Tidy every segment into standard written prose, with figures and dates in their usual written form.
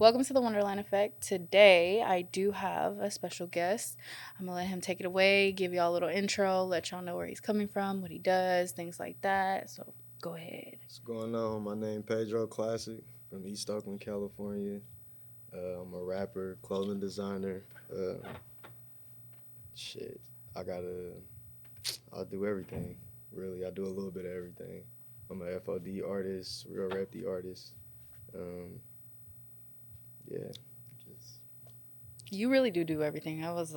Welcome to the Wonderland Effect. Today, I do have a special guest. I'm going to let him take it away, give y'all a little intro, let y'all know where he's coming from, what he does, things like that. So, go ahead. What's going on? My name Paidro Classic from East Oakland, California. I'm a rapper, clothing designer. Shit, I gotta. I do everything. Really, I do a little bit of everything. I'm a FOD artist, real rap the artist. Um, yeah, just You really do everything. I was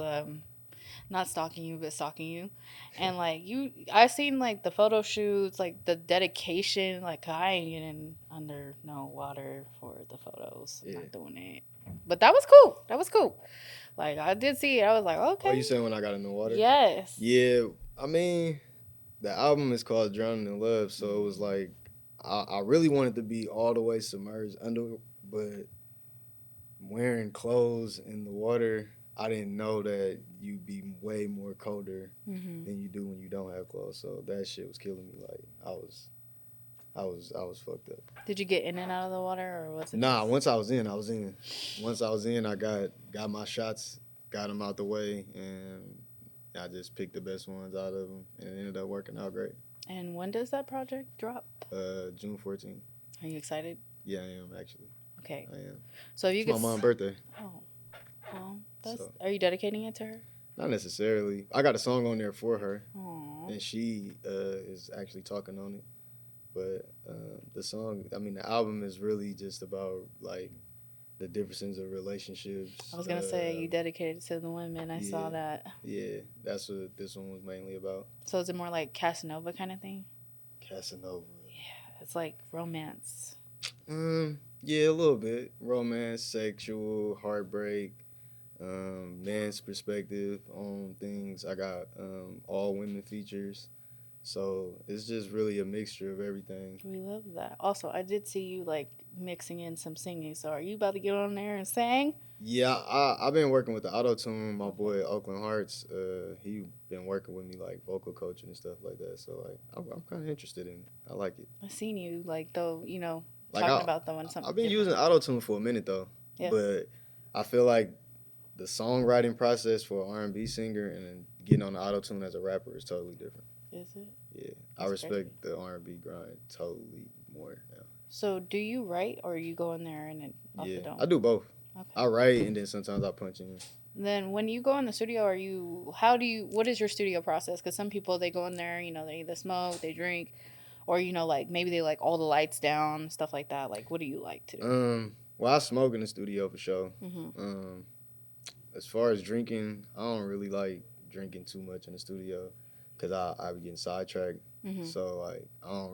not stalking you, but stalking you. And I seen like the photo shoots, like the dedication. Like, I ain't getting under no water for the photos. I'm yeah. not doing it. But that was cool. That was cool. Like, I did see it. I was like, Oh, okay. you said when I got in the water? Yes. Yeah. I mean, the album is called Drowning in Love, so it was like I really wanted to be all the way submerged under, but wearing clothes in the water, I didn't know that you'd be way more colder Hmm. than you do when you don't have clothes. So that shit was killing me. Like I was fucked up. Did you get in and out of the water, or was it Nah, just? once I was in, I was in. Once I was in, I got my shots, got them out the way, and I just picked the best ones out of them, and it ended up working out great. And when does that project drop? June 14th. Are you excited? Yeah, I am actually. Okay. I am. So if you It's could. my mom's birthday, Oh, well, that's. so Are you dedicating it to her? not necessarily. I got a song on there for her, Oh. and she is actually talking on it. But the song, I mean, the album is really just about like the differences of I relationships. was gonna say you dedicated it to the women. I saw Yeah, that. yeah, that's what this one was mainly about. So is it more like Casanova kind of thing? Casanova. Yeah, it's like romance. Yeah, a little bit romance, sexual, heartbreak, man's perspective on things. I got all women features. So it's just really a mixture of everything. We love that. Also, I did see you like mixing in some singing. So are you about to get on there and sing? Yeah, I've been working with the auto tune. My Okay. boy Oakland Hearts, he been working with me like vocal coaching and stuff like that. So like I'm kind of interested in it. I like it. I seen you like though Like talking about throwing I've something been using different. auto tune for a minute though, Yeah. but I feel like the songwriting process for an R&B singer and then getting on the auto tune as a rapper is totally different. Is it? Yeah, I That's crazy. respect the R&B grind totally more now. So do you write or you go in there and then off the Yeah, I dome? do both. Okay. I write and then sometimes I punch in. Then when you go in the studio, how do you, what is your studio process? Because some people, they go in there, they either smoke, they drink, or, like maybe they like all the lights down, stuff like that. Like, what do you like to do? Well, I smoke in the studio for sure. Mm-hmm. Um, as far as drinking, I don't really like drinking too much in the studio because I be getting sidetracked. Mm-hmm. So like I don't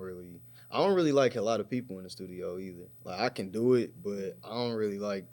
really like a lot of people in the studio either. Like I can do it, but I don't really like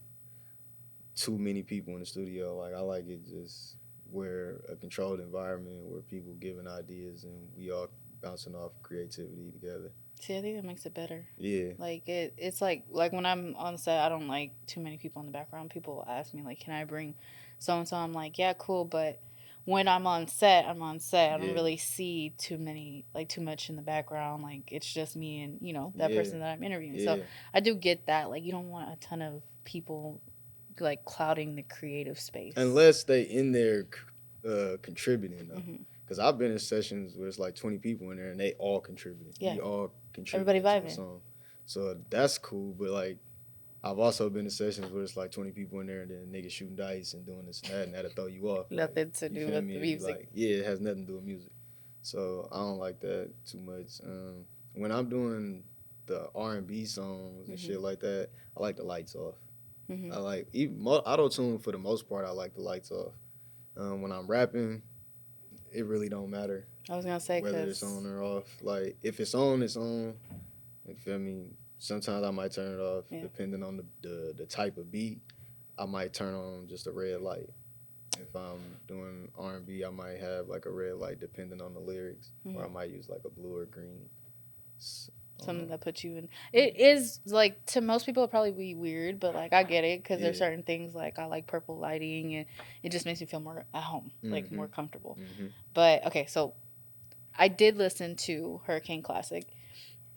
too many people in the studio. Like I like it just where a controlled environment where people giving ideas and we all bouncing off creativity together. See, I think that makes it better. Yeah. Like it's like when I'm on set, I don't like too many people in the background. People will ask me like, "Can I bring so and so?" I'm like, "Yeah, cool," but when I'm on set, I'm on set. I don't Yeah. really see too much in the background. Like it's just me and that Yeah. person that I'm interviewing. So Yeah. I do get that. Like you don't want a ton of people like clouding the creative space. Unless they in there contributing though. Hmm. Because I've been in sessions where it's like 20 people in there and they all contributing. Yeah, We all everybody contributing to a vibing. song. So that's cool. But like, I've also been in sessions where it's like 20 people in there and then niggas shooting dice and doing this and that'll throw you off. Like, Nothing to you do feel with the me? If you music. like, yeah, it has nothing to do with music. So I don't like that too much. When I'm doing the R&B songs and Hmm. shit like that, I like the lights off. Hmm. I like even auto tune for the most part. I like the lights off. When I'm rapping, it really don't matter I was gonna say whether it's because on or off. Like if it's on, it's on. You feel me? Sometimes I might turn it off yeah. depending on the type of beat. I might turn on just a red light. If I'm doing R&B, I might have like a red light depending on the lyrics, or I Hmm. might use like a blue or green. I don't Something know. that puts you in. It is like to most people it probably be weird, but like I get it because there's Yeah. certain things like I like purple lighting and it just makes me feel more at home, like more Mhm. comfortable. Mhm. But okay, so I did listen to Hurricane Classic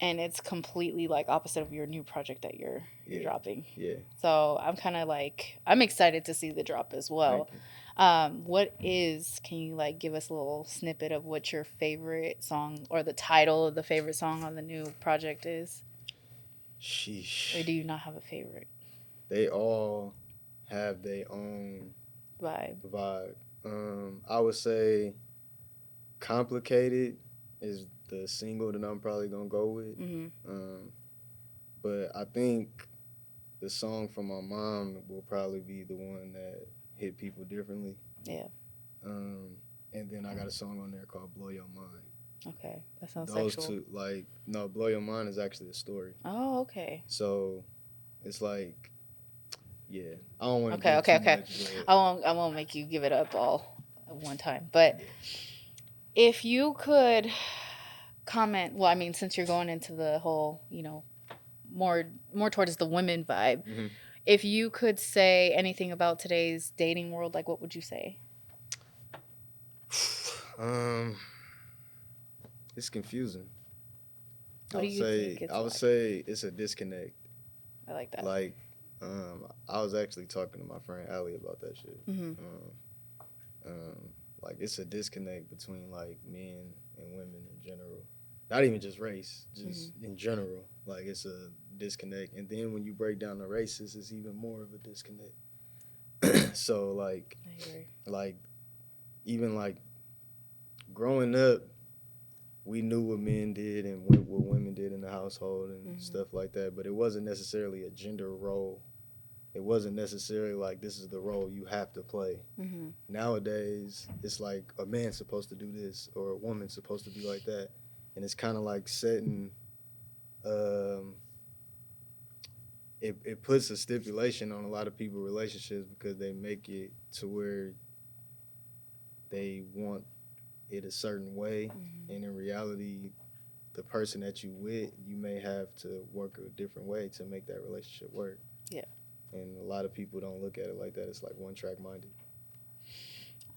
and it's completely like opposite of your new project that you're Yeah. dropping. Yeah. So I'm kind of like I'm excited to see the drop as well. Thank you. Can you like give us a little snippet of what your favorite song or the title of the favorite song on the new project is? Or Sheesh. do you not have a favorite They all have their own vibe? vibe. I would say "Complicated" is the single that I'm probably gonna go with. Mm-hmm. Um, but I think the song from my mom will probably be the one that hit people differently. Yeah. Um, and then I got a song on there called "Blow Your Mind." Okay. That sounds Those sexual. two, like, no, "Blow Your Mind" is actually a story. Oh, okay. So it's like, yeah, I don't want to Okay, give okay, too okay. much, but I won't make you give it up all at one time. But yeah. if you could comment, well, I mean, since you're going into the whole, more towards the women vibe, Mm-hmm. if you could say anything about today's dating world, like what would you say? um, it's confusing. What do you think it's I would like? say it's a disconnect. I like that. Like, I was actually talking to my friend Allie about that shit. Mm-hmm. Um, like it's a disconnect between like men and women in general. Not even just race, just in general. Like it's a disconnect. And then when you break down the races, it's even more of a disconnect. So I agree. like even like growing up, we knew what men did and what women did in the household and stuff like that. But it wasn't necessarily a gender role. It wasn't necessarily like this is the role you have to play. Mm-hmm. Nowadays, it's like a man's supposed to do this or a woman's supposed to be like that, and it's kind of like setting. Um, it puts a stipulation on a lot of people's relationships because they make it to where they want it a certain way, and in reality, the person that you with, you may have to work a different way to make that relationship work. Yeah. And a lot of people don't look at it like that. It's like one track minded.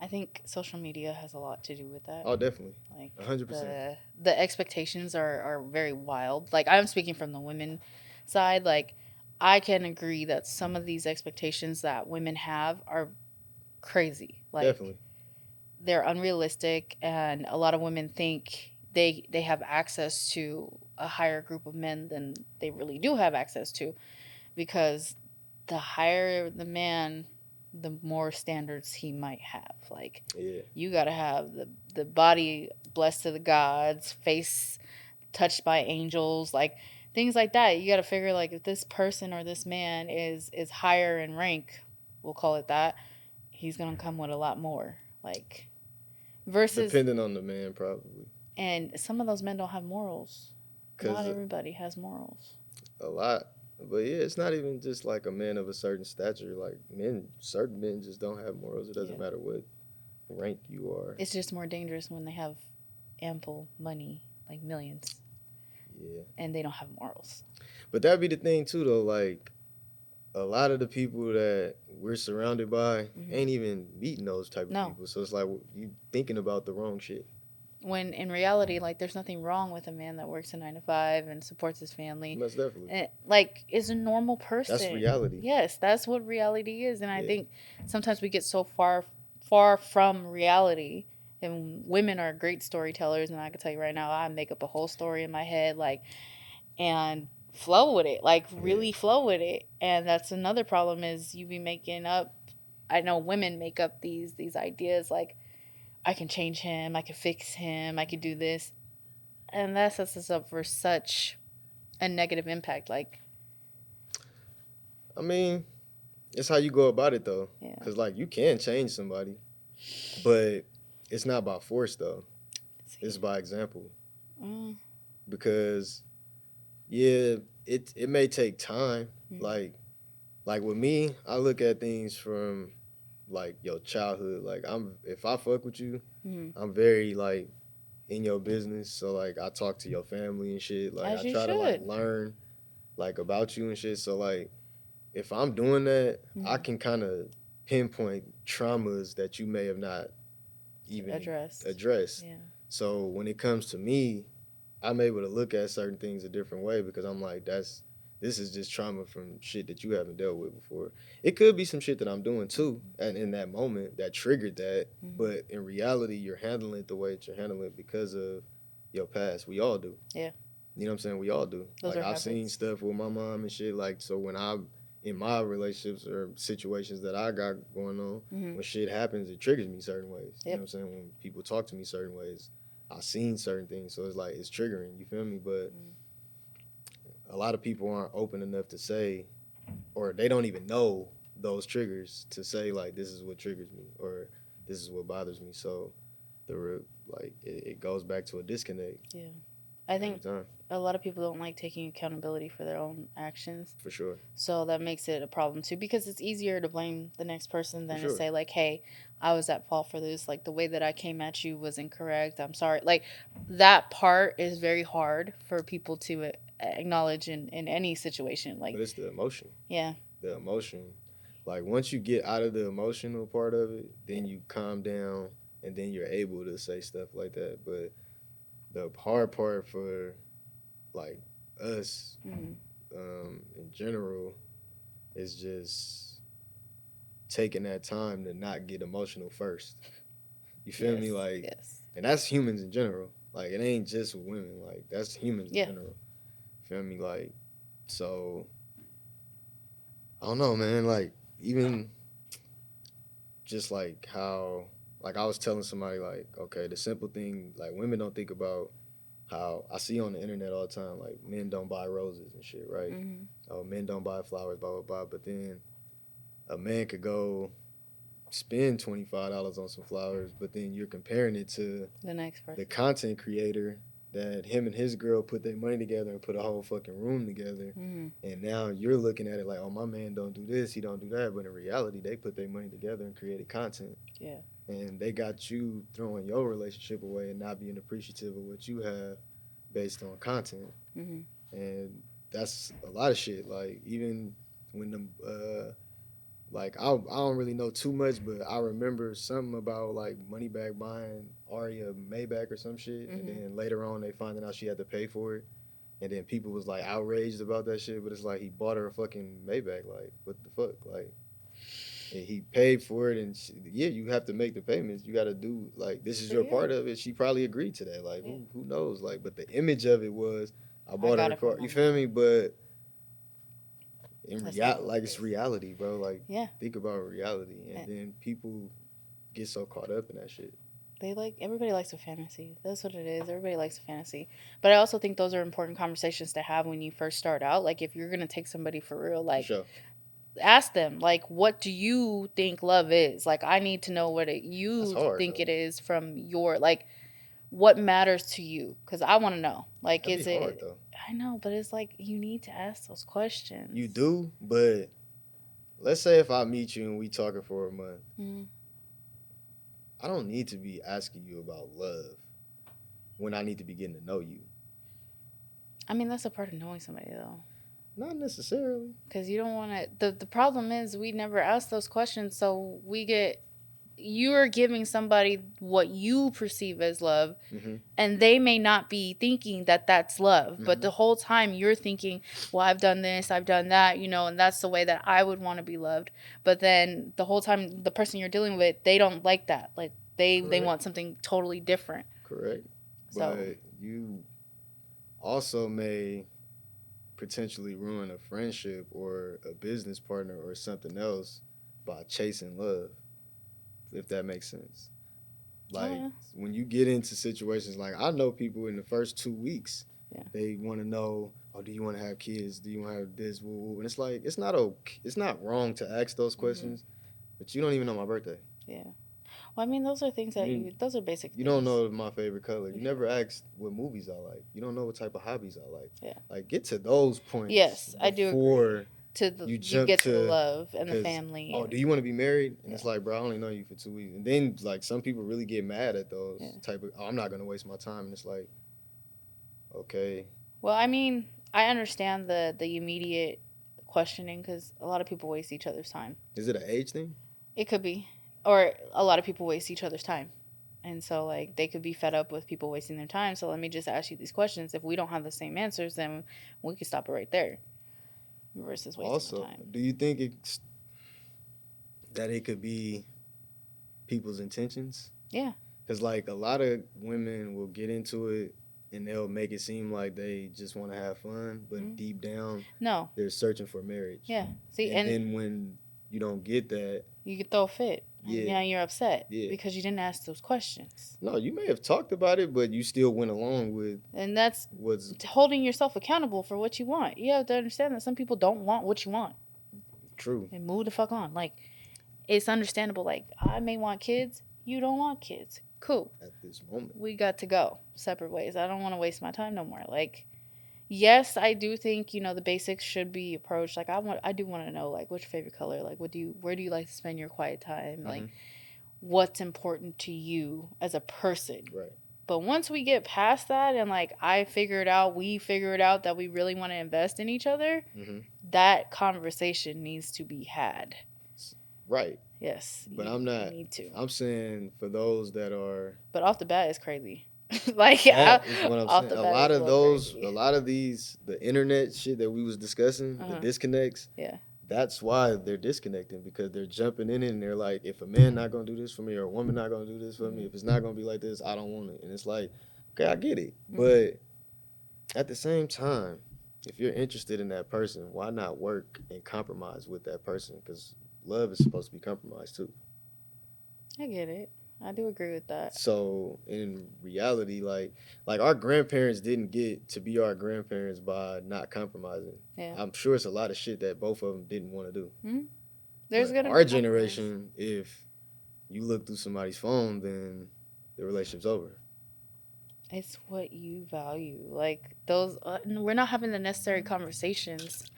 I think social media has a lot to do with that. Oh, definitely. Like 100%. the expectations are very wild. Like I'm speaking from the women side. Like I can agree that some of these expectations that women have are crazy. Like Definitely. they're unrealistic, and a lot of women think they have access to a higher group of men than they really do have access to, because the higher the man, the more standards he might have. Like Yeah. you got to have the body blessed to the gods, face touched by angels, like things like that. You got to figure like if this person or this man is higher in rank, we'll call it that, he's going to come with a lot more. Like versus Depending on the man, probably. and some of those men don't have morals. Not Because everybody has morals. a lot. But yeah, it's not even just like a man of a certain stature. Like certain men just don't have morals. It doesn't matter what rank you are. It's just more dangerous when they have ample money, like millions, Yeah. and they don't have morals. But that'd be the thing too, though. Like a lot of the people that we're surrounded by ain't even meeting those type of people. So it's like you thinking about the wrong shit. When in reality, like there's nothing wrong with a man that works a 9 to 5 and supports his family. Most definitely. And, like is a normal person. That's reality. Yes, that's what reality is. And I think sometimes we get so far from reality. And women are great storytellers, and I can tell you right now, I make up a whole story in my head, like, and flow with it, like really flow with it. And that's another problem is you be making up. I know women make up these ideas like I can change him, I can fix him, I can do this, and that sets us up for such a negative impact. Like, I mean, it's how you go about it though. yeah, Cause like you can change somebody, but it's not by force though. It's by example. Because yeah, it may take time. Like with me, I look at things from like your childhood. Like if I fuck with you, I'm very like in your business. So like I talk to your family and shit. Like as I you try to like should. learn like about you and shit. So like if I'm doing that, I can kind of pinpoint traumas that you may have not even Addressed. addressed. Yeah. So when it comes to me, I'm able to look at certain things a different way because I'm like, this is just trauma from shit that you haven't dealt with before. It could be some shit that I'm doing too, and in that moment that triggered that. Mm-hmm. But in reality, you're handling it the way that you're handling it because of your past. We all do. Yeah. You know what I'm saying? We all do. Those Like are I've seen habits. stuff with my mom and shit. Like so when I'm in my relationships or situations that I got going on, Mm-hmm. when shit happens, it triggers me certain ways. You know Yep. what I'm saying? When people talk to me certain ways, I've seen certain things, so it's like it's triggering. You feel me? But Mm-hmm. a lot of people aren't open enough to say, or they don't even know those triggers to say like this is what triggers me or this is what bothers me. So like it goes back to a disconnect Yeah. I every think time a lot of people don't like taking accountability for their own actions. for sure. So that makes it a problem too because it's easier to blame the next person For than to sure. say like, "Hey, I was at fault for this. Like the way that I came at you was incorrect. I'm sorry." Like that part is very hard for people to acknowledge in any situation. Like, But it's the emotion. yeah. The emotion. Like once you get out of the emotional part of it, then Yeah. you calm down and then you're able to say stuff like that. But the hard part for like us Mm-hmm. in general is just taking that time to not get emotional first. You feel Yes. me? Like, Yes. and that's humans in general. Like, it ain't just with women. Like, that's humans in Yeah. general. Feel me? Like, so I don't know, man. Like, even just like how, like, I was telling somebody, like, okay, the simple thing, like, women don't think about how I see on the internet all the time, like, men don't buy roses and shit, right? Mm-hmm. Oh, men don't buy flowers, blah, blah, blah. But then a man could go spend $25 on some flowers, but then you're comparing it to The next the person. content creator that him and his girl put their money together and put a whole fucking room together. Mm-hmm. And now you're looking at it like, oh, my man don't do this, he don't do that. But in reality, they put their money together and created content. Yeah. And they got you throwing your relationship away and not being appreciative of what you have based on content. Mm-hmm. And that's a lot of shit. Like, even when like I don't really know too much, but I remember something about like Moneybag buying Aria Maybach or some shit, and Mm-hmm. then later on they finding out she had to pay for it, and then people was like outraged about that shit. But it's like he bought her a fucking Maybach. Like what the fuck? Like and he paid for it, and yeah, you have to make the payments. You got to do like this is So your yeah. part of it. She probably agreed to that. Like Yeah. who knows? Like but the image of it was I I bought her got a it from car. my You feel mom. me? But in That's not reality, what like it it's is. reality, bro. Like Yeah. think about reality, and Yeah. then people get so caught up in that shit. They like everybody likes a fantasy. That's what it is. Everybody likes a fantasy. But I also think those are important conversations to have when you first start out. Like if you're gonna take somebody for real, For like sure, ask them, like, what do you think love is? Like I need to know what that's you hard think though. it is from your like what matters to you. Cause I wanna know. Like That'd be is hard it though. I know, but it's like you need to ask those You questions. do, but let's say if I meet you and we talking for a month, Mm. I don't need to be asking you about love when I need to be getting to know you. I mean that's a part of knowing somebody though. Not necessarily. Because you don't want to the problem is we never ask those questions so we get you're giving somebody what you perceive as love Mm-hmm. and they may not be thinking that that's love but Mm-hmm. the whole time you're thinking well I've done this I've done that you know and that's the way that I would want to be loved but then the whole time the person you're dealing with they don't like that like they Correct. want something totally different Correct. so But you also may potentially ruin a friendship or a business partner or something else by chasing love, if that makes sense. oh Like yeah when you get into situations like I know people in the first 2 weeks, yeah they want to know, oh, do you want to have kids? Do you want to have this? Woo, woo. And it's like it's not wrong to ask those mm-hmm. questions, but you don't even know my birthday. yeah well I mean those are things that You you those are basic you don't things know my favorite color. You yeah never asked what movies I like. You don't know what type of hobbies I like. yeah Like get to those points yes I do agree before to the you you jump get to the to love and the because family oh, do and you want to be married? And yeah it's like, bro, I only know you for 2 weeks. And then like some people really get mad at yeah those type of oh, I'm not gonna waste my time. And it's like, okay, well I mean I understand the immediate questioning because a lot of people waste each other's time is it an age thing? it could be or a lot of people waste each other's time And so like they could be fed up with people wasting their time. So let me just ask you these questions. If we don't have the same answers, then we could stop it right there versus wasting the Also, time. do you think that it could be people's intentions? Yeah. Because like a lot of women will get into it and they'll make it seem like they just want to have fun, but deep down No. they're searching for marriage. Yeah. See, And and then when you don't get that, you could throw a fit. And yeah, now you're upset yeah. because you didn't ask those questions. No, you may have talked about it, but you still went along with And that's what's holding yourself accountable for what you want. You have to understand that some people don't want what you want. true And move the fuck on. Like, it's understandable. Like, I may want kids. You don't want kids. Cool. at this moment. We got to go separate ways. I don't want to waste my time no more. Like, yes, I do think, the basics should be approached. Like, I do want to know, like, what's your favorite color? Like, where do you like to spend your quiet time? Like, what's important to you as a person? Right. But once we get past that and like we figure it out that we really want to invest in each other, that conversation needs to be had. Right. Yes. But I'm not. Need to. I'm saying for those that are. But off the bat, it's crazy. Like that is what I'm saying. A lot of those, crazy. A lot of these, the internet shit that we was discussing, the disconnects. Yeah. That's why they're disconnecting, because they're jumping in it and they're like, if a man not gonna do this for me or a woman not gonna do this for me, if it's not gonna be like this, I don't want it. And it's like, okay, I get it, but at the same time, if you're interested in that person, why not work and compromise with that person? Because love is supposed to be compromised too. I get it. I do agree with that. So in reality, like our grandparents didn't get to be our grandparents by not compromising. Yeah. I'm sure it's a lot of shit that both of them didn't want to do. There's gonna our generation, if you look through somebody's phone, then the relationship's over. It's what you value. Like those, we're not having the necessary conversations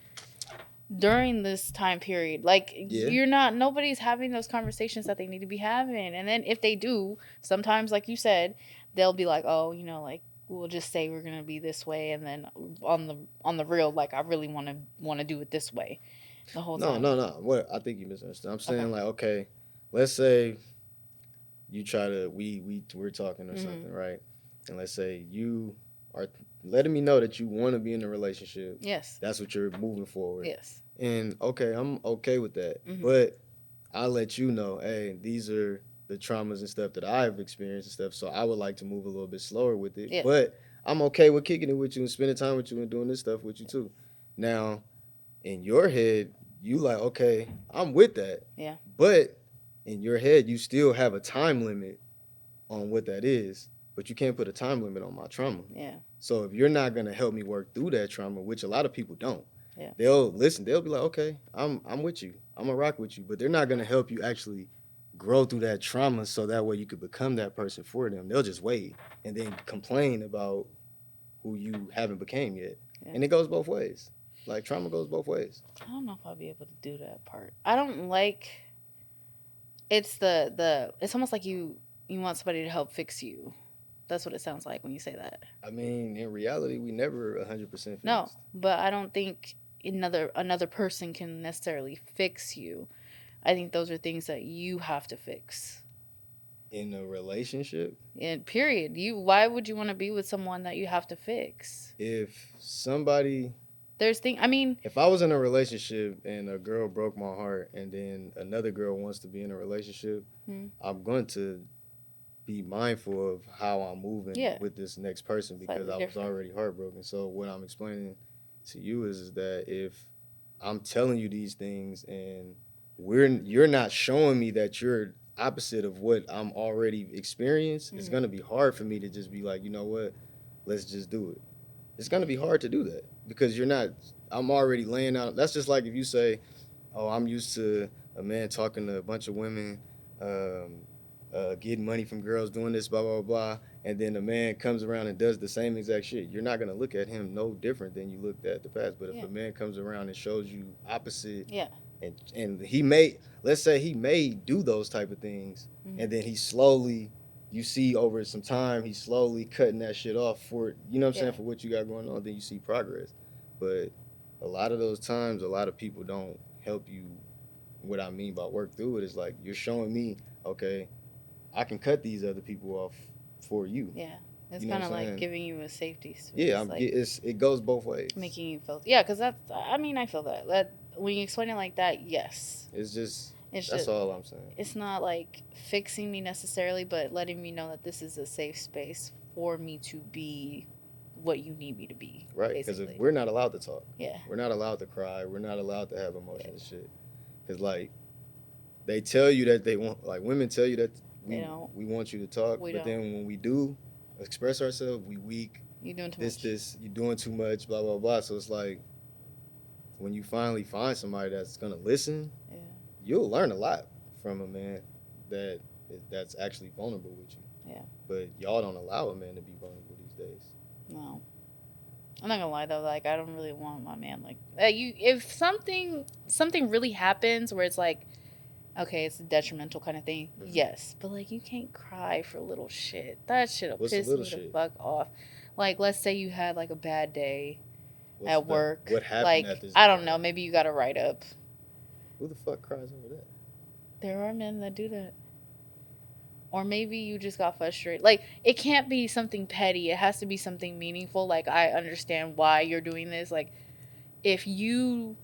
during this time period. Like nobody's having those conversations that they need to be having. And then if they do, sometimes like you said, they'll be like, oh, like we'll just say we're gonna be this way, and then on the real, like I really wanna do it this way the whole time. No. What I think you misunderstood. I'm saying like, okay, let's say you try to we're talking or something, right? And let's say you are letting me know that you want to be in a relationship. Yes. That's what you're moving forward. Yes. And okay, I'm okay with that. But I'll let you know, hey, these are the traumas and stuff that I've experienced and stuff. So I would like to move a little bit slower with it. Yeah. But I'm okay with kicking it with you and spending time with you and doing this stuff with you too. Now, in your head, you like, okay, I'm with that. Yeah. But in your head, you still have a time limit on what that is. But you can't put a time limit on my trauma. Yeah. So if you're not gonna help me work through that trauma, which a lot of people don't, yeah, they'll listen. They'll be like, okay, I'm with you. I'm gonna rock with you. But they're not gonna help you actually grow through that trauma, so that way you could become that person for them. They'll just wait and then complain about who you haven't became yet. Yeah. And it goes both ways. Like trauma goes both ways. I don't know if I'll be able to do that part. I don't like. It's it's almost like you want somebody to help fix you. That's what it sounds like when you say that. I mean, in reality, we never 100% fixed. No, but I don't think another person can necessarily fix you. I think those are things that you have to fix. In a relationship? In period. Why would you want to be with someone that you have to fix? If somebody... if I was in a relationship and a girl broke my heart and then another girl wants to be in a relationship, I'm going to be mindful of how I'm moving with this next person, because I was already heartbroken. So what I'm explaining to you is that if I'm telling you these things and you're not showing me that you're opposite of what I'm already experienced, it's going to be hard for me to just be like, you know what, let's just do it. It's going to be hard to do that because I'm already laying out. That's just like if you say, oh, I'm used to a man talking to a bunch of women, getting money from girls, doing this, blah, blah, blah, and then a man comes around and does the same exact shit. You're not going to look at him no different than you looked at the past. But if a man comes around and shows you opposite, and let's say he may do those type of things, and then he slowly, you see over some time, he's slowly cutting that shit off for, you know what I'm saying, for what you got going on, then you see progress. But a lot of those times, a lot of people don't help you. What I mean by work through it is like, you're showing me, okay, I can cut these other people off for you. Yeah. It's You know kind what of I'm like saying? giving you a safety space. Yeah, like it goes both ways. making you feel. Yeah, because that's. I mean, I feel that. That when you explain it like that, yes. It's just It's that's just. all I'm saying. It's not like fixing me necessarily, but letting me know that this is a safe space for me to be what you need me to be. Right? Because Basically. we're not allowed to talk. Yeah. We're not allowed to cry. We're not allowed to have emotions and shit. Because like they tell you that they want, like women tell you that They don't. we want you to talk, We but don't. then when we do express ourselves, we weak. You're doing too much. You're doing too much, blah blah blah. So it's like when you finally find somebody that's gonna listen, Yeah. you'll learn a lot from a man that's actually vulnerable with you. Yeah. But y'all don't allow a man to be vulnerable these days. No. I'm not gonna lie though, like I don't really want my man like you. If something really happens where it's like, okay, it's a detrimental kind of thing, yes, but like you can't cry for little shit. That shit'll What's the piss little me shit? the fuck off. Like, let's say you had like a bad day What's at work. What happened like, at this? I don't know. Maybe you got to write up. Who the fuck cries over that? There are men that do that. Or maybe you just got frustrated. Like, it can't be something petty. It has to be something meaningful. Like, I understand why you're doing this. Like, if you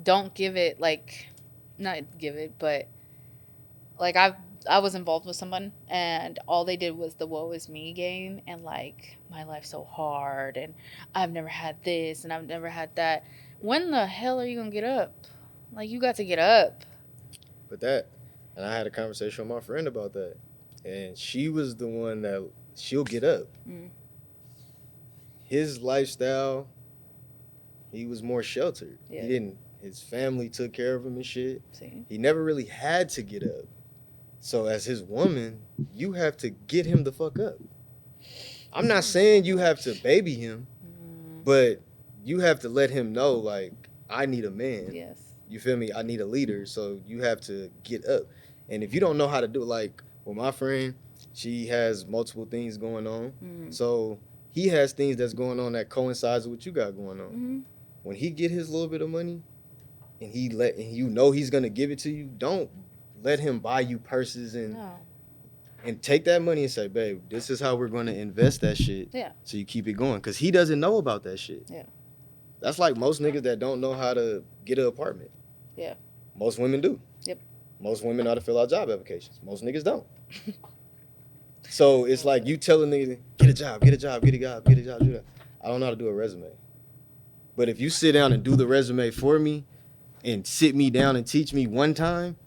don't give it, like, not give it, but like I was involved with someone and all they did was the woe is me game and like my life's so hard and I've never had this and I've never had that. When the hell are you gonna get up? Like, you got to get up. But and I had a conversation with my friend about that, and she was the one that she'll get up. His lifestyle, he was more sheltered. Yeah. He didn't. His family took care of him and shit. See? He never really had to get up. So as his woman, you have to get him the fuck up. I'm not saying you have to baby him, but you have to let him know, like, I need a man. Yes. You feel me? I need a leader. So you have to get up. And if you don't know how to do it, like, well, my friend, she has multiple things going on. So he has things that's going on that coincides with what you got going on. When he get his little bit of money and you know he's gonna give it to you, don't let him buy you purses and take that money and say, babe, this is how we're gonna invest that shit. Yeah. So you keep it going. Cause he doesn't know about that shit. Yeah. That's like most niggas that don't know how to get an apartment. Yeah. Most women do. Yep. Most women know how to fill out job applications. Most niggas don't. So it's like you tell a nigga, get a job, get a job, get a job, get a job, do that. I don't know how to do a resume. But if you sit down and do the resume for me and sit me down and teach me one time,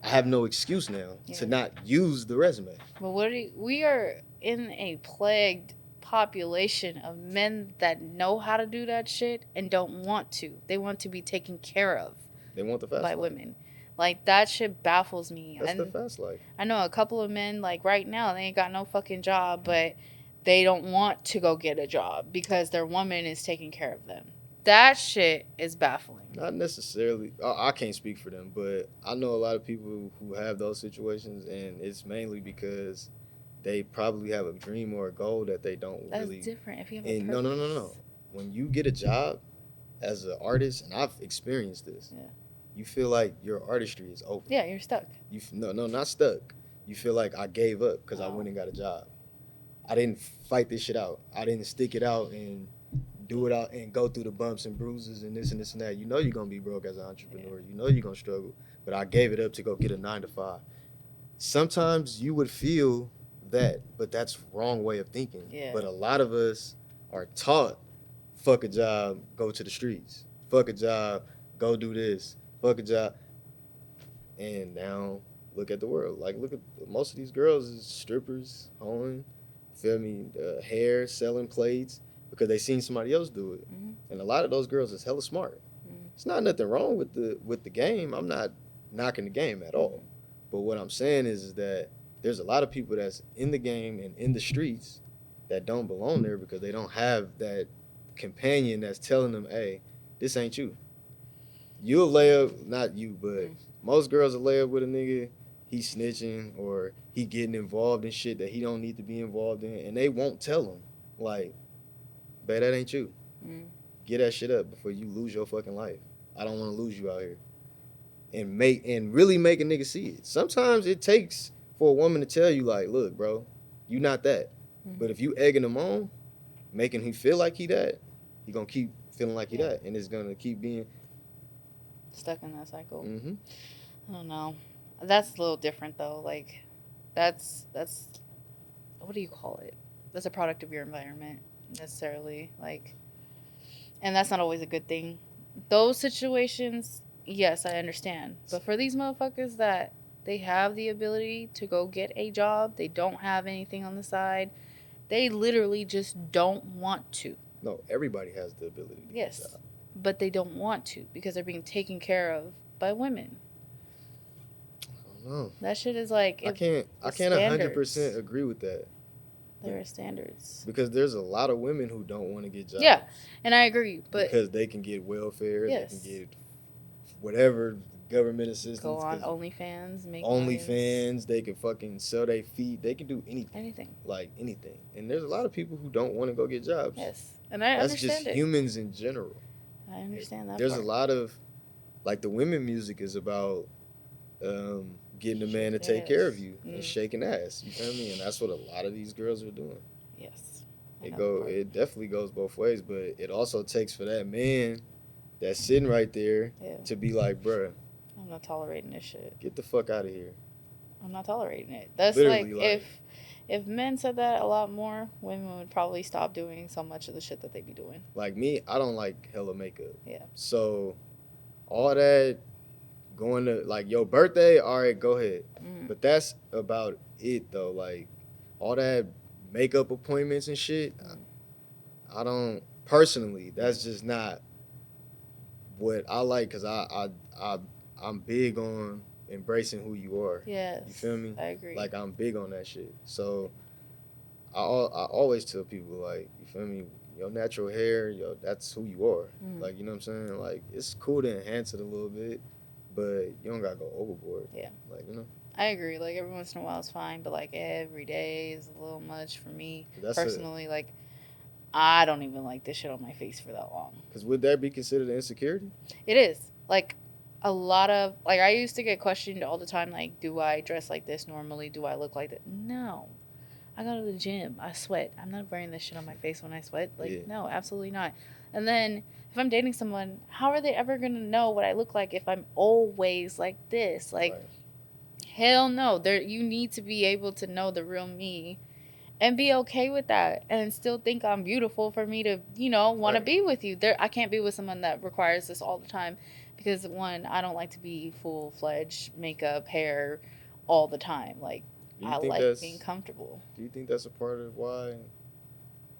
I have no excuse now to not use the resume. But we are in a plagued population of men that know how to do that shit and don't want to. They want to be taken care of. They want the fast by life. Women. Like, that shit baffles me. That's the fast life. I know a couple of men, like, right now, they ain't got no fucking job, but they don't want to go get a job because their woman is taking care of them. That shit is baffling. Not necessarily. I can't speak for them, but I know a lot of people who have those situations, and it's mainly because they probably have a dream or a goal that they don't really. That's different. If you have a purpose. No. When you get a job as an artist, and I've experienced this, you feel like your artistry is over. Yeah, you're stuck. No, not stuck. You feel like I gave up because I went and got a job. I didn't fight this shit out. I didn't stick it out and do it out and go through the bumps and bruises and this and this and that. You know you're going to be broke as an entrepreneur. You know you're going to struggle. But I gave it up to go get a 9 to 5. Sometimes you would feel that, but that's wrong way of thinking. Yeah. But a lot of us are taught, fuck a job, go to the streets. Fuck a job, go do this. Fuck a job. And now look at the world. Like, look at most of these girls is strippers, hoeing, feel me, hair, selling plates, because they seen somebody else do it. And a lot of those girls is hella smart. It's not nothing wrong with the game. I'm not knocking the game at all. But what I'm saying is that there's a lot of people that's in the game and in the streets that don't belong there because they don't have that companion that's telling them, hey, this ain't you. You'll lay up, not you, but most girls will lay up with a nigga, he snitching or he getting involved in shit that he don't need to be involved in, and they won't tell him, like, babe, that ain't you. Get that shit up before you lose your fucking life. I don't want to lose you out here. And really make a nigga see it. Sometimes it takes for a woman to tell you like, look, bro, you not that. Mm-hmm. But if you egging him on, making him feel like he that, he gonna keep feeling like he Yeah. that, and it's gonna keep being Stuck in that cycle. Mm-hmm. I don't know. That's a little different though. Like, that's what do you call it? That's a product of your environment necessarily. Like, and that's not always a good thing. Those situations, yes, I understand. But for these motherfuckers that they have the ability to go get a job, they don't have anything on the side. They literally just don't want to. No, everybody has the ability to get a Yes, job. but they don't want to because they're being taken care of by women. I don't know. That shit is like I can't 100% agree with that. There are standards. Because there's a lot of women who don't want to get jobs. Yeah, and I agree, but because they can get welfare, yes. they can get whatever government assistance. Go on OnlyFans, make OnlyFans, they can fucking sell their feet, they can do anything. Anything. Like anything. And there's a lot of people who don't want to go get jobs. Yes, and I understand That's just humans in general. I understand that. There's a lot of, like the women music is about getting a man to take care of you and shaking ass. You feel me? And that's what a lot of these girls are doing. Yes. It definitely goes both ways, but it also takes for that man that's sitting right there to be like, bruh, I'm not tolerating this shit. Get the fuck out of here. I'm not tolerating it. That's literally, like if men said that a lot more, women would probably stop doing so much of the shit that they be doing. Like me, I don't like hella makeup. Yeah. So all that going to like your birthday, all right, go ahead. But that's about it though. Like all that makeup appointments and shit, I don't personally. That's just not what I like because I'm big on embracing who you are. Yes. You feel me? I agree. Like I'm big on that shit. So I always tell people like, you feel me? Your natural hair, that's who you are. Like, you know what I'm saying? Like, it's cool to enhance it a little bit, but you don't gotta go overboard. Yeah. Like, you know. I agree. Like every once in a while is fine, but like every day is a little much for me personally. Like I don't even like this shit on my face for that long. Because would that be considered an insecurity? It is. Like a lot of like I used to get questioned all the time. Like, do I dress like this normally? Do I look like that? No. I go to the gym. I sweat. I'm not wearing this shit on my face when I sweat. Like, no, absolutely not. And then if I'm dating someone, how are they ever going to know what I look like if I'm always like this? Like, hell no. You need to be able to know the real me and be okay with that and still think I'm beautiful for me to, want to be with you. I can't be with someone that requires this all the time because, one, I don't like to be full-fledged makeup, hair all the time. Like, I like being comfortable. Do you think that's a part of why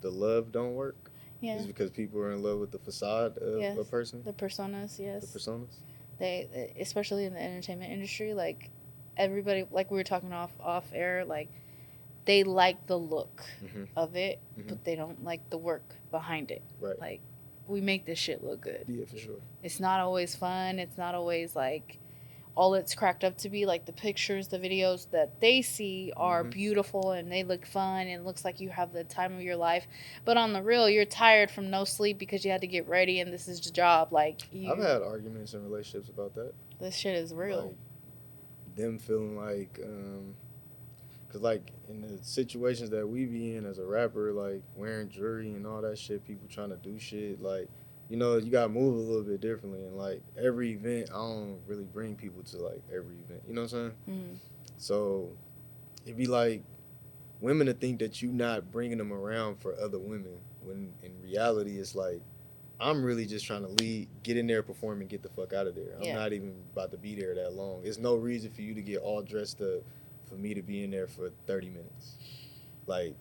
the love don't work? Yeah. Is because people are in love with the facade of a person? The personas, yes. The personas? They, especially in the entertainment industry, like, everybody, like we were talking off air, like, they like the look of it, but they don't like the work behind it. Right. Like, we make this shit look good. Yeah, for sure. It's not always fun. It's not always, like, all it's cracked up to be. Like the pictures, the videos that they see are beautiful and they look fun and it looks like you have the time of your life. But on the real, you're tired from no sleep because you had to get ready and this is the job. Like I've had arguments in relationships about that. This shit is real. Like them feeling like, cause like in the situations that we be in as a rapper, like wearing jewelry and all that shit, people trying to do shit like. You know, you gotta move a little bit differently, and like every event, I don't really bring people to like every event. You know what I'm saying? So it'd be like women to think that you not bringing them around for other women, when in reality, it's like I'm really just trying to get in there, perform, and get the fuck out of there. I'm not even about to be there that long. There's no reason for you to get all dressed up for me to be in there for 30 minutes. Like,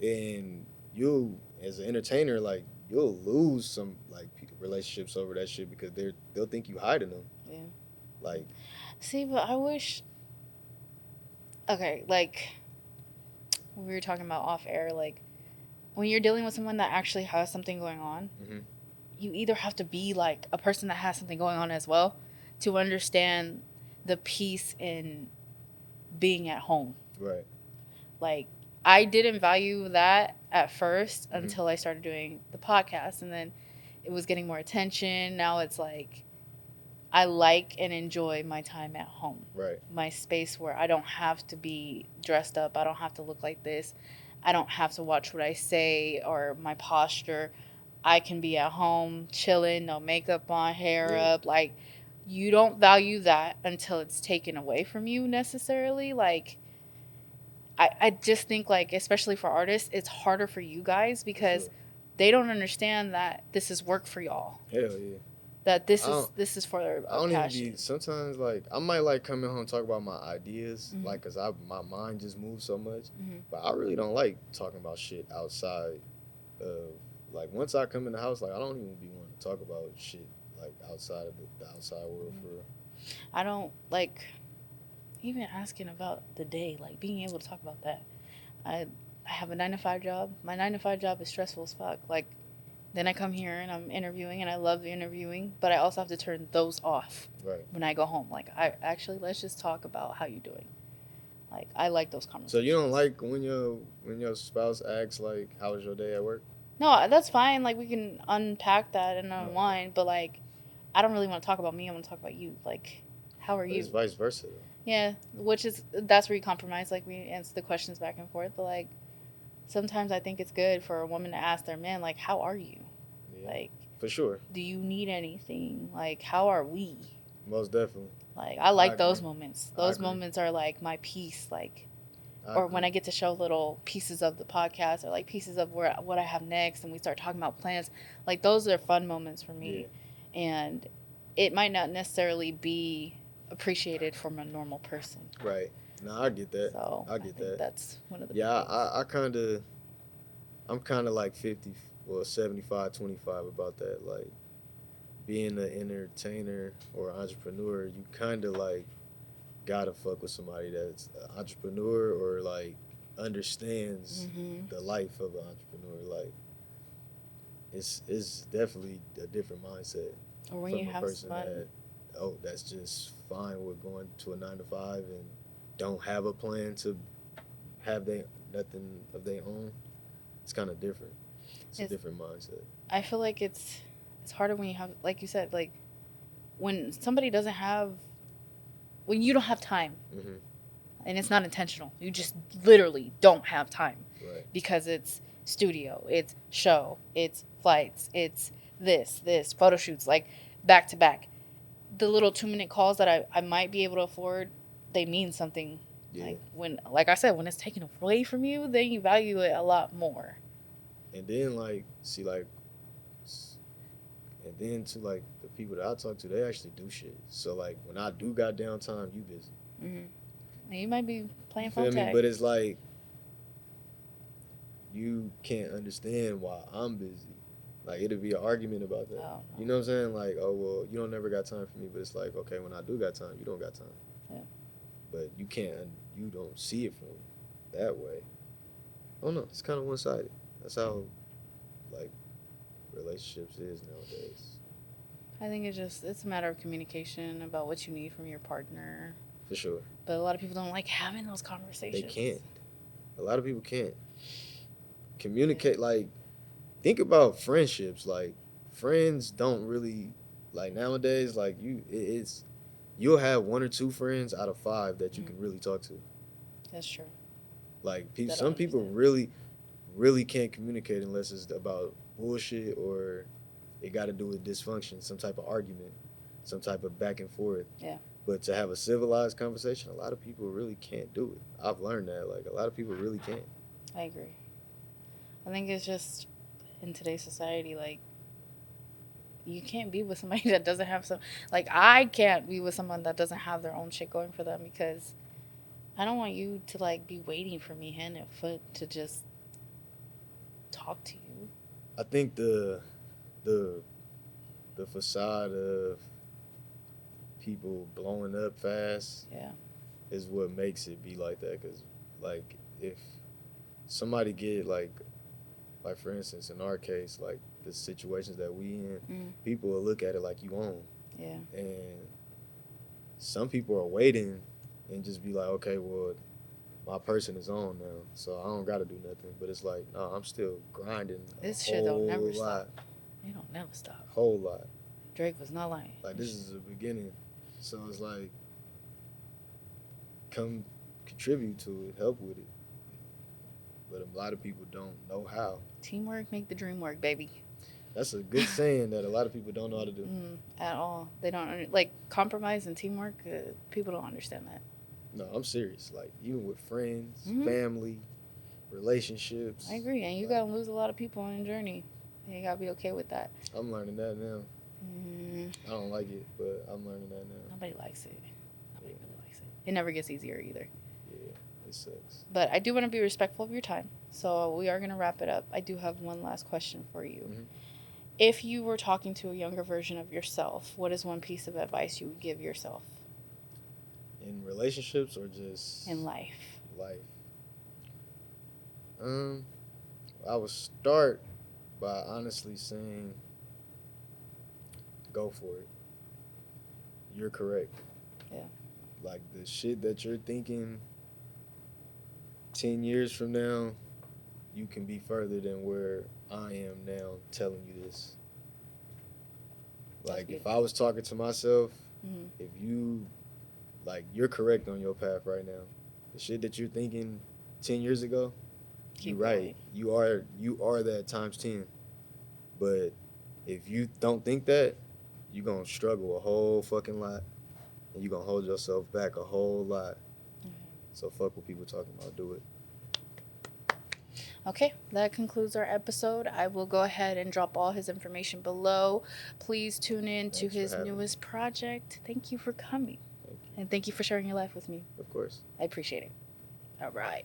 and you as an entertainer, like. You'll lose some like relationships over that shit because they'll think you hiding them. Yeah. Like. See, but I wish. Okay, like we were talking about off air, like when you're dealing with someone that actually has something going on, you either have to be like a person that has something going on as well to understand the peace in being at home. Right. Like. I didn't value that at first until I started doing the podcast, and then it was getting more attention. Now it's like I like and enjoy my time at home. Right. My space where I don't have to be dressed up. I don't have to look like this. I don't have to watch what I say or my posture. I can be at home chilling, no makeup on, hair Yeah. up. Like, you don't value that until it's taken away from you necessarily. Like, I just think, like, especially for artists, it's harder for you guys For because sure. they don't understand that this is work for y'all. Hell yeah. That I don't, this is for I a don't even passion. be sometimes like I might like coming home and talk about my ideas Mhm. like cause my mind just moves so much, Mhm. but I really don't like talking about shit outside of like once I come in the house like I don't even be wanting to talk about shit like outside of the outside world for real. I don't like even asking about the day, like being able to talk about that. I I have a 9 to 5 job. My 9 to 5 job is stressful as fuck. Like, then I come here and I'm interviewing and I love interviewing, but I also have to turn those off Right. when I go home. Like, I actually, let's just talk about how you doing. Like, I like those So you conversations. don't like when your spouse asks like how was your day at work? No, that's fine. Like, we can unpack that and Oh, unwind, but like, I don't really want to talk about me. I want to talk about you. Like, how are but it's you? vice versa though. Yeah, which is that's where you compromise. Like, we answer the questions back and forth, but like, sometimes I think it's good for a woman to ask their man, like, how are you? Yeah, Like, for sure, do you need anything? Like, how are we? most definitely. Like, I I like agree. those moments. I Those agree. moments are like my peace. Like, I or when agree. I get to show little pieces of the podcast or like pieces of where what I have next, and we start talking about plans. Like, those are fun moments for Yeah. me, and it might not necessarily be appreciated from a normal person. Right. No, I get that. So I I get think that. that's one of the big Yeah, things. I'm kind of like 50 or 75-25 about that. Like being an entertainer or entrepreneur, you kind of like gotta fuck with somebody that's an entrepreneur or like understands Mm-hmm. the life of an entrepreneur. Like it's definitely a different mindset Or when you from a have person somebody. that that's just fine with going to a 9 to 5 and don't have a plan to have they nothing of their own. It's kind of different. It's a It's, different mindset. I feel like it's harder when you have, like you said, like when somebody doesn't have, when you don't have time, Hmm. and it's not intentional. You just literally don't have time Right. because it's studio, it's show, it's flights, it's this photo shoots, like back to back. The little 2 minute calls that I might be able to afford, they mean something. Yeah. Like, when, like I said, when it's taken away from you, then you value it a lot more. And then like see like and then to like the people that I talk to, they actually do shit. So like when I do got downtime, you busy. Mm-hmm. And you might be You playing phone feel me? tag. But it's like you can't understand why I'm busy. Like it'll be an argument about that. Oh You no. know what I'm saying? Like, oh well, you don't never got time for me, but it's like, okay, when I do got time, you don't got time. Yeah. But you don't see it from that way. Oh no, it's kind of one sided. That's how like relationships is nowadays. I think it's a matter of communication about what you need from your partner. For sure, But a lot of people don't like having those they conversations. can't. A lot of people can't communicate. Like, think about friendships. Like, friends don't really like nowadays. Like, it's you'll have one or two friends out of five that you Mm, can really talk to. that's true. Like, That I some people understand. really can't communicate unless it's about bullshit or it got to do with dysfunction, some type of argument, some type of back and forth. Yeah, But to have a civilized conversation, a lot of people really can't do it. I've learned that. Like, a lot of people really can't. I agree. I think it's just in today's society, like, you can't be with somebody that doesn't have some. Like, I can't be with someone that doesn't have their own shit going for them because I don't want you to like be waiting for me hand and foot to just talk to you. I think the the facade of people blowing up fast Yeah. is what makes it be like that. Cause like if somebody get like for instance in our case like the situations that we in, Mm, people will look at it like you own, yeah. and some people are waiting and just be like, okay, well my person is on now, so I don't got to do nothing. But it's like, no, I'm still grinding a This shit don't never whole stop. lot, It don't never stop. whole lot. Drake was not lying. Like, this is the beginning. So it's like, come contribute to it, help with it. But a lot of people don't know how. Teamwork make the dream work, baby. That's a good saying that a lot of people don't know how to do. At all. They don't like compromise and teamwork. People don't understand that. No, I'm serious. Like, even with friends, family, relationships. I agree, and you gotta lose a lot of people on your journey. And you gotta be okay with that. I'm learning that now. I don't like it, but I'm learning that now. Nobody likes it. Nobody really likes it. It never gets easier either. Yeah, it sucks. But I do want to be respectful of your time, so we are gonna wrap it up. I do have one last question for you. If you were talking to a younger version of yourself, what is one piece of advice you would give yourself? In relationships or just in life? Life. I would start by honestly saying, go for it. You're correct. Yeah. Like, the shit that you're thinking 10 years from now, you can be further than where I am now telling you this. Like, if I was talking to myself, if you, like, you're correct on your path right now. The shit that you're thinking 10 years ago, you're right. You are that times 10. But if you don't think that, you're going to struggle a whole fucking lot. And you're going to hold yourself back a whole lot. So fuck what people talking about. Do it. Okay, that concludes our episode. I will go ahead and drop all his information below. Please tune in to his newest project. Thank you for coming. Thank you. And thank you for sharing your life with me. Of course. I appreciate it. All right.